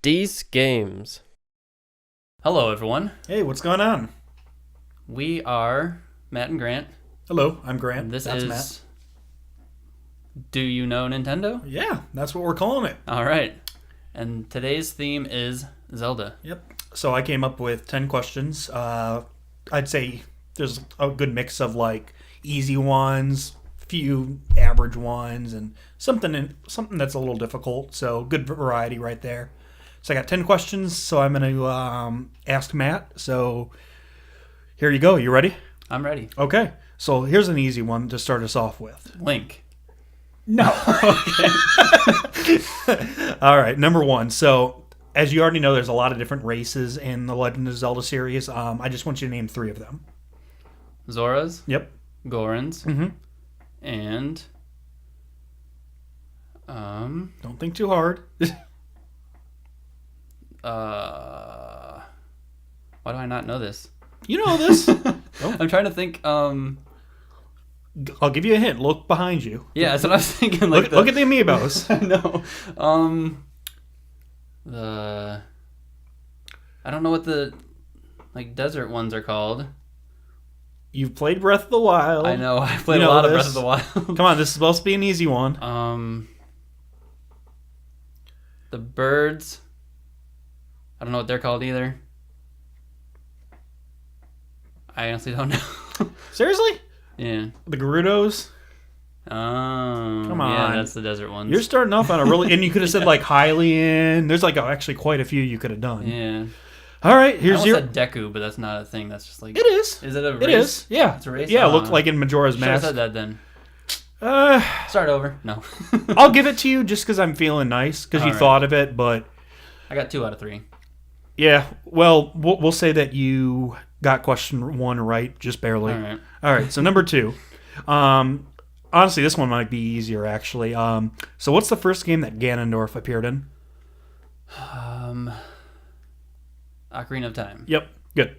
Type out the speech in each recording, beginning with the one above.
Dece Games. Hello, everyone. Hey, what's going on? We are Matt and Grant. Hello, I'm Grant. And this That's is Matt. Do You Know Nintendo? Yeah, that's what we're calling it. All right. And today's theme is Zelda. Yep. So I came up with 10 questions. I'd say there's a good mix of like easy ones, few average ones, and something that's a little difficult. So good variety right there. So I got 10 questions. So I'm going to ask Matt. So here you go. You ready? I'm ready. Okay. So here's an easy one to start us off with. Link. No. All right, number one. So, as you already know, there's a lot of different races in the Legend of Zelda series. I just want you to name 3 of them. Zoras. Yep. Gorons. Mm-hmm. And... Don't think too hard. Why do I not know this? You know this. I'm trying to think, I'll give you a hint. Look behind you. Yeah, that's what I was thinking. Look at the amiibos. I know. I don't know what the desert ones are called. You've played Breath of the Wild. I know. I played a lot of Breath of the Wild. Come on, this is supposed to be an easy one. The birds. I don't know what they're called either. I honestly don't know. Seriously? Yeah. The Gerudos? Oh. Come on. Yeah, that's the desert ones. You're starting off on a really... And you could have said, like, Hylian. There's, like, actually quite a few you could have done. Yeah. All right, here's I your... said Deku, but that's not a thing. That's just like... It is. Is it a race? It is, yeah. It's a race? Yeah, it looked like in Majora's Should have Mask. said that then. Uh, Start over. No. I'll give it to you just because I'm feeling nice, because you All right. thought of it, but... I got 2 out of 3. Yeah, well, we'll say that you got question 1 right, just barely. All right, so number 2. Honestly, this one might be easier, actually. So what's the first game that Ganondorf appeared in? Ocarina of Time. Yep, good.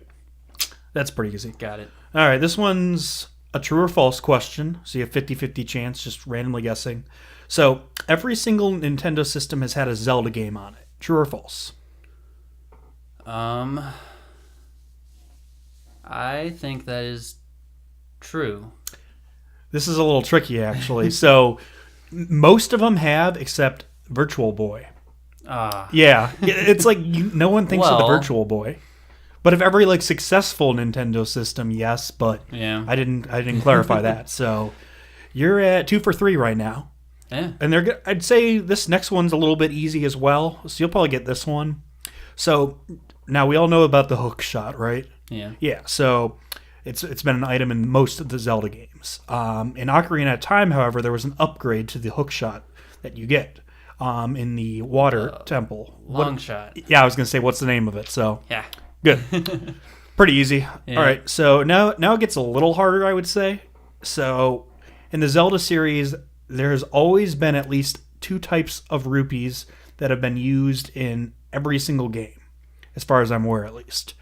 That's pretty easy. Got it. All right, this one's a true or false question, so you have 50-50 chance, just randomly guessing. So, every single Nintendo system has had a Zelda game on it. True or false? I think that is true. This is a little tricky, actually. So, most of them have, except Virtual Boy. Yeah, it's like no one thinks of the Virtual Boy. But of every like successful Nintendo system, yes. But yeah. I didn't clarify that. So you're at 2 for 3 right now. Yeah. And I'd say this next one's a little bit easy as well. So you'll probably get this one. So now we all know about the hook shot, right? Yeah. Yeah. So it's been an item in most of the Zelda games. In Ocarina of Time, however, there was an upgrade to the hook shot that you get. In the water temple. Long shot. Yeah, I was going to say, what's the name of it? So Yeah. good. Pretty easy. Yeah. All right, so now it gets a little harder, I would say. So in the Zelda series, there has always been at least 2 types of rupees that have been used in every single game, as far as I'm aware, at least.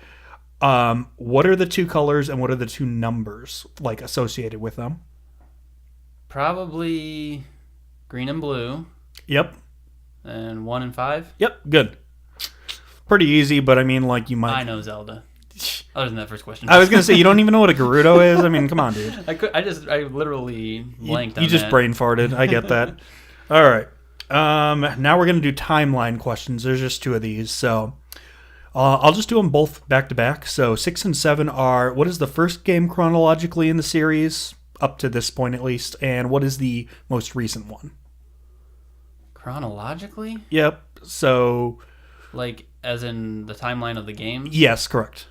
What are the 2 colors and what are the 2 numbers like associated with them? Probably green and blue. Yep. And 1 and 5. Yep. Good. Pretty easy, but I mean, like you might. I know Zelda. Other than that first question. I was gonna say you don't even know what a Gerudo is. I mean, come on, dude. I literally blanked on You just that. brain farted. I get that. All right. Now we're gonna do timeline questions. There's just 2 of these, so I'll just do them both back to back. So 6 and 7 are what is the first game chronologically in the series up to this point at least, and what is the most recent one? Chronologically? Yep. So Like, as in the timeline of the game? yes, correct.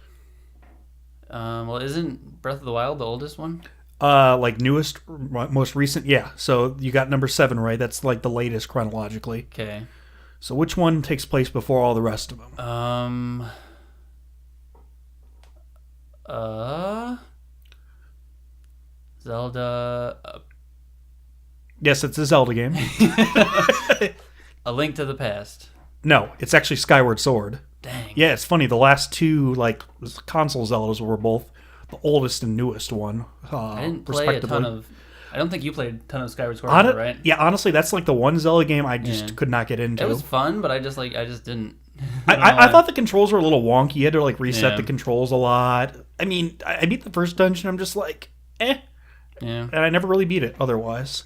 Well, isn't Breath of the Wild the oldest one? Like newest, most recent, yeah. So you got number 7 right. That's like the latest chronologically. Okay. So which one takes place before all the rest of them? Zelda. Yes, it's a Zelda game. A Link to the Past. No, it's actually Skyward Sword. Dang. Yeah, it's funny. The last 2 like console Zeldas were both the oldest and newest one. I didn't play a ton of I don't think you played a ton of Skyward Sword, right? Yeah, honestly, that's like the one Zelda game I just could not get into. It was fun, but I just didn't. I don't know I why. thought the controls were a little wonky. You had to like reset Yeah. the controls a lot. I mean, I beat the first dungeon. I'm just like, eh. Yeah. And I never really beat it otherwise.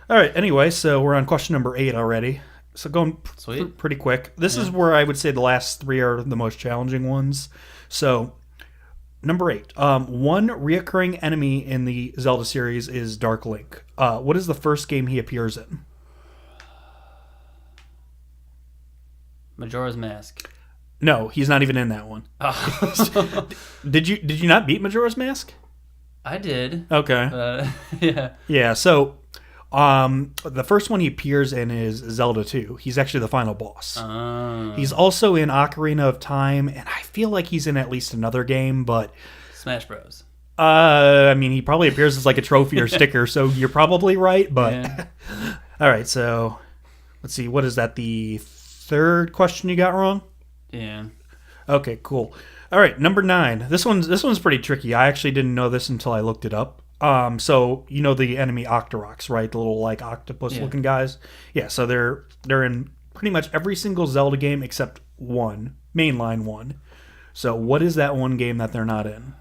All right. Anyway, so we're on question number 8 already. So going Sweet. pretty quick. This is Yeah. where I would say the last 3 are the most challenging ones. So number 8. One reoccurring enemy in the Zelda series is Dark Link. What is the first game he appears in? Majora's Mask. No, he's not even in that one. Oh. Did you not beat Majora's Mask? I did. Okay. Yeah. Yeah, so the first one he appears in is Zelda 2. He's actually the final boss. He's also in Ocarina of Time, and I feel like he's in at least another game, but Smash Bros. I mean, he probably appears as like a trophy or sticker, so you're probably right, but Yeah. all right, so let's see, what is that, the third question you got wrong? Yeah. Okay, cool. All right, number 9. This one's pretty tricky. I actually didn't know this until I looked it up. So you know the enemy Octoroks, right? The little like octopus looking guys. Yeah, so they're in pretty much every single Zelda game except one, mainline one. So what is that one game that they're not in?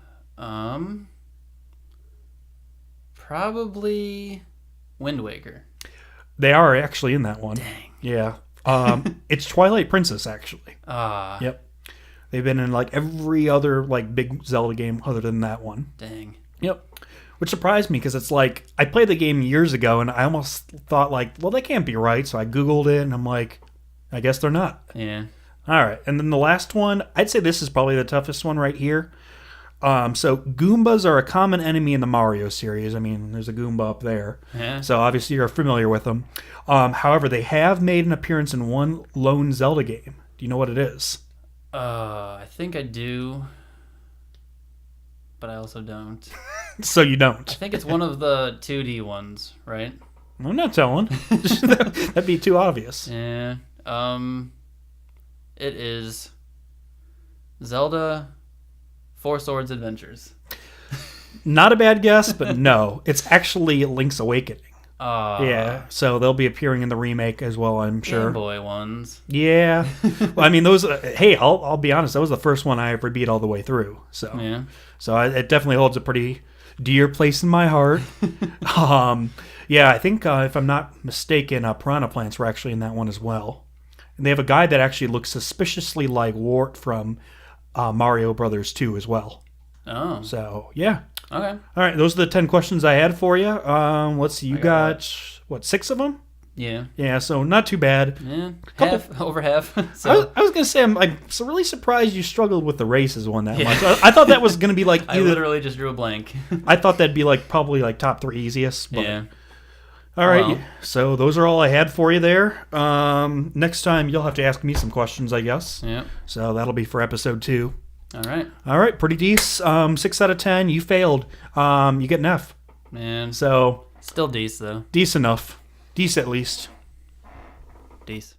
Probably Wind Waker. They are actually in that one. Dang. Yeah. It's Twilight Princess actually. Ah. Yep. They've been in like every other like big Zelda game other than that one. Dang. Yep. Which surprised me because it's like I played the game years ago and I almost thought like, well, they can't be right. So I Googled it and I'm like, I guess they're not. Yeah. All right. And then the last one, I'd say this is probably the toughest one right here. So Goombas are a common enemy in the Mario series. I mean, there's a Goomba up there. Yeah. So obviously you're familiar with them. However, they have made an appearance in one lone Zelda game. Do you know what it is? I think I do, but I also don't. So you I don't. think it's one of the 2D ones, right? I'm not telling. That'd be too obvious. Yeah. It is Zelda Four Swords Adventures. Not a bad guess, but no. It's actually Link's Awakening. Yeah, so they'll be appearing in the remake as well, I'm sure. Game Boy ones. Yeah. Well, I mean, those. Hey, I'll be honest. That was the first one I ever beat all the way through. So, Yeah. it definitely holds a pretty dear place in my heart. Yeah, I think if I'm not mistaken, Piranha Plants were actually in that one as well. And they have a guy that actually looks suspiciously like Wart from Mario Brothers 2 as well. Oh. So, yeah. Okay. All right, those are the 10 questions I had for you. Let's see, you I got got, what, 6 of them? Yeah. Yeah, so not too bad. Yeah. Couple- Over half. I So was going to say, I'm so really surprised you struggled with the races one that much. I thought that was going to be like I either. literally just drew a blank. I thought that'd be like probably like top 3 easiest. But. Yeah. All right, Well. so those are all I had for you there. Next time you'll have to ask me some questions, I guess. Yeah. So that'll be for episode 2. All right. All right, pretty decent. 6 out of 10. You failed. You get an F. Man. So Still Dece though. decent enough. Decent at least. Dece.